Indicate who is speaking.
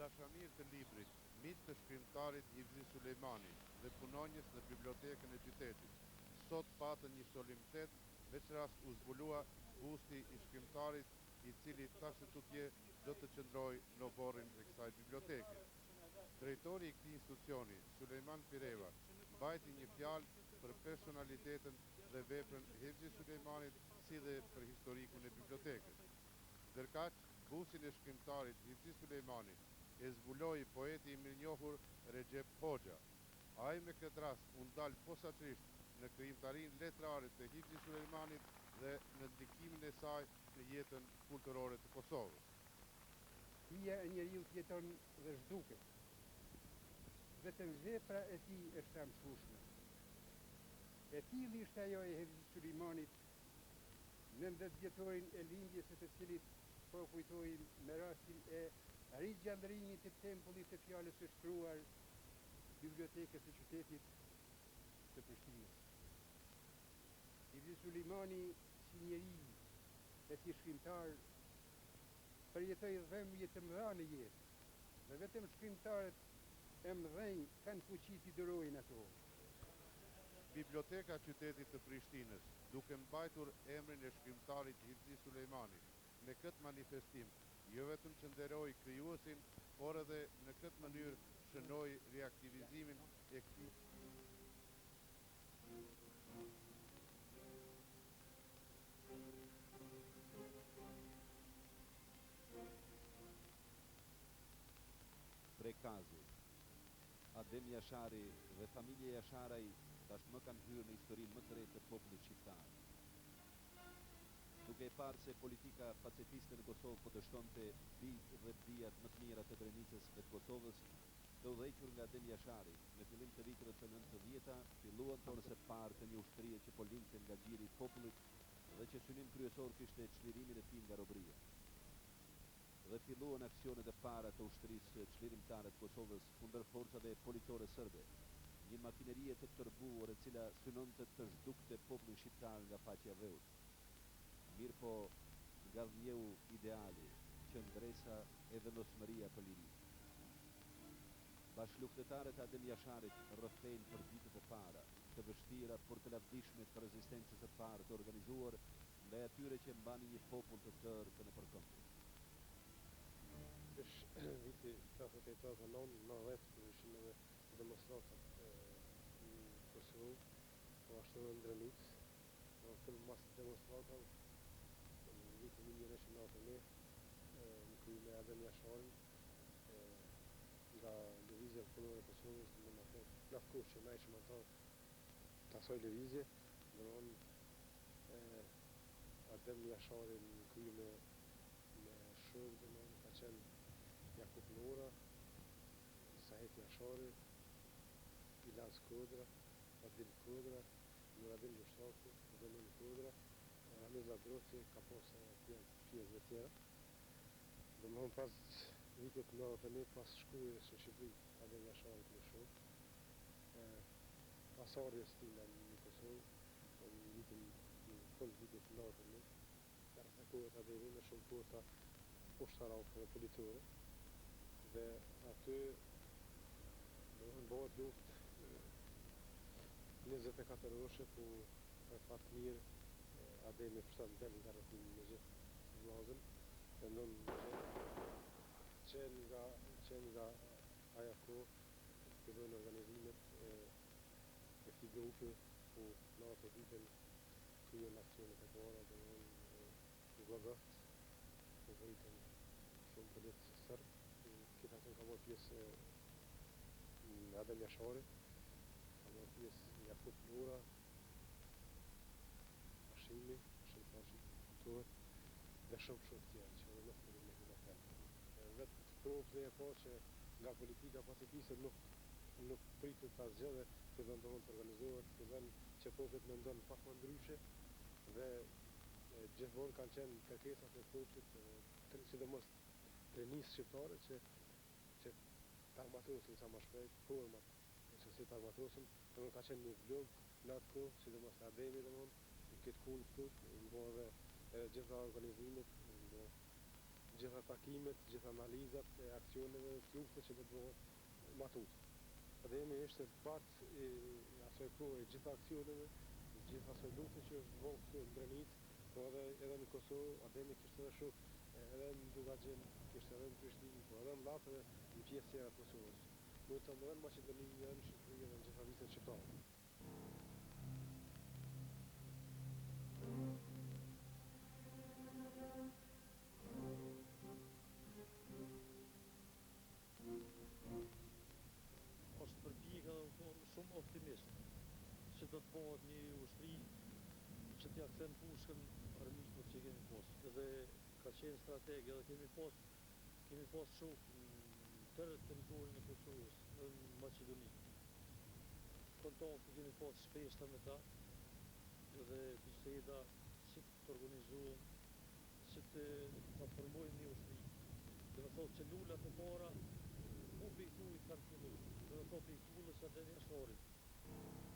Speaker 1: dashamir të librit, mit të shkrimtarit Hivzi Sulejmani dhe punonjës në bibliotekën e qytetit. Sot patën një solimtet, veçrast u zbulua busti i shkrimtarit i cili tash tutje do të qëndroj në borrin e kësaj biblioteke. Drejtori i këtij institucioni, Sulejman Pireva, mbajti një fjalë për personalitetin dhe veprën e Hivzi Sulejmanit si dhe për historikun e bibliotekës. Ndërkaq, bustin e shkrimtarit Hivzi Sulejmani e zbuloi poeti i mirënjohur Recep Hoxha. Ai me këtë rast u ndal posaçërisht në krijimtarinë letrare të Hivzi Sulejmanit dhe në ndikimin e saj në jetën kulturore të Kosovës.
Speaker 2: Hija e njeriu jeton dhe zhduket. Vetëm vepra e tij është e mësueshme. E tillë ishte ajo e Hivzi Sulejmanit, 90 vjetorin e lindjes së të cilit po kujtojmë me rastin e rigjallërimit të tempullit të fjalës së shkruar bibliotekës së qytetit të Prishtinës. Hivzi Sulejmani si njeri e si shkrimtar përjetoi dhëmbje të mëdha në jetë, dhe vetëm shkrimtarët e mëdhenj kanë fuqi t'i durojnë ato.
Speaker 1: Biblioteka qytetit të Prishtinës, duke mbajtur emrin e shkrimtarit Hivzi Sulejmani, me këtë manifestim, jo vetëm që nderoi krijuesin, por edhe në këtë mënyrë shënoi riaktivizimin e këtij.
Speaker 3: Prekazi. Adem Jashari dhe familja Jasharaj tashmë kanë hyrë në historinë më të re të popullit shqiptar. Duke e parë se politika pacifiste në Kosovë po dështonte bijtë dhe bijat më të mira të Drenicës dhe të Kosovës, të udhëhequr nga Adem Jashari, në fillim të viteve të 90-ta, filluan të orës e parë të një ushtrie që po lindte nga gjiri i popullit dhe që synim kryesor kishte çlirimin e tij nga robëria. Dhe filluan aksionet e para të ushtrisë çlirimtare të Kosovës kundër forcave policore serbe, një makinerie të tërbuar e cila synonte të zhdukte popullin shqiptar nga paqja e dheut. Mirë po nga vjeu ideali, qëndresa e vendosmëria për liri. Bashkëluftëtarët e Adem Jasharit rrëfejnë për ditët e para, të vështira por të lavdishme të rezistencës së parë të organizuar ndaj atyre që mbani një popull të tërë të nëpërkëmbur.
Speaker 4: Është viti 88-90 kur ishin edhe demonstratat në Kosovë, po ashtu në Drenicë, po fillim mas demonstratave në vitin 1991 në krye me Adem Jasharin nga lëvizja kombëtare e Kosovës, në atë plot kohë që na ishim ata të asaj lëvizje, Adem Jashari në krye me shok, ka qenë Jakub Nora, Sahet Jashari, Ilaz Kodra, Adil Kodra, Muradin Lushaku, Zemin Kodra, Ramiz Ladroti, ka pas pjesë dhe tjera. Domethënë pas vitit 91, pas shkruajës në Shqipëri, Adem Jasharit me shok, pas ardhjes tij në Kosovë, në vitin fund vitit 91, arrestakohet Ademi me shumë kohëta ushtarake dhe policore, dhe aty bëhet luftë 24 orëshe, ku për fat mirë Ademi përshtat del nga rretimi me gjithë vllazën, dhe ndonë qenë nga aja kohë fillojnë organizimet e këtij grupi, ku në atë ditën kryen aksionet e para, në Gogat, ku vritën shumë policisë serb, këtë aksion ka marrë pjesë Adem Jashari, ka marrë pjesë Jakub Nora, Hashim Thaçi, kuptohet, dhe shumë tjerë që edhe nuk përgjën me këtë apel. Vetë propse e pa që nga politika pacifiste nuk pritet asgjë dhe fillon të organizohet, fillon që popullit mendon pak më ndryshe, dhe gjithmonë kanë qenë kërkesat e popullit, sidomos të nisë shqiptare që të armatosin sa më shpejt, format që si të armatosin, domethënë ka qenë një vlog në atë kohë, sidomos Ademi domethënë, në këtë kohë këtu, në edhe gjitha organizimet, gjitha takimet, gjitha analizat e aksioneve të luftës që do të bëhen matut. Ademi ishte part i asoj kohë e gjitha aksioneve, gjitha asoj lufte që është bëhen këtu në Drenicë, po edhe në Kosovë, Ademi kishte edhe shumë, edhe në Dugaxhin, kishte edhe në Prishtinë, po edhe në Llafë dhe në pjesë tjera të Kosovës. Duhet të ndërën Maqedoninë, në Shqipëri dhe në gjitha vitet shqiptare.
Speaker 5: Është përpjekje shumë optimist që do të bëhet një ushtri që t'ja kthen pushkën armiqve që kemi pas. Edhe ka qenë strategje dhe kemi pas shok në tërë territorin e Kosovës, në Maqedoni. Kontakte kemi pas shpeshta me ta, edhe biseda si të organizohen, si të formojmë një ushtri. Dhe me thotë që lullat e para, ku pe i kanë fillu, dhe me thotë pe i kullës atë e ashtarit.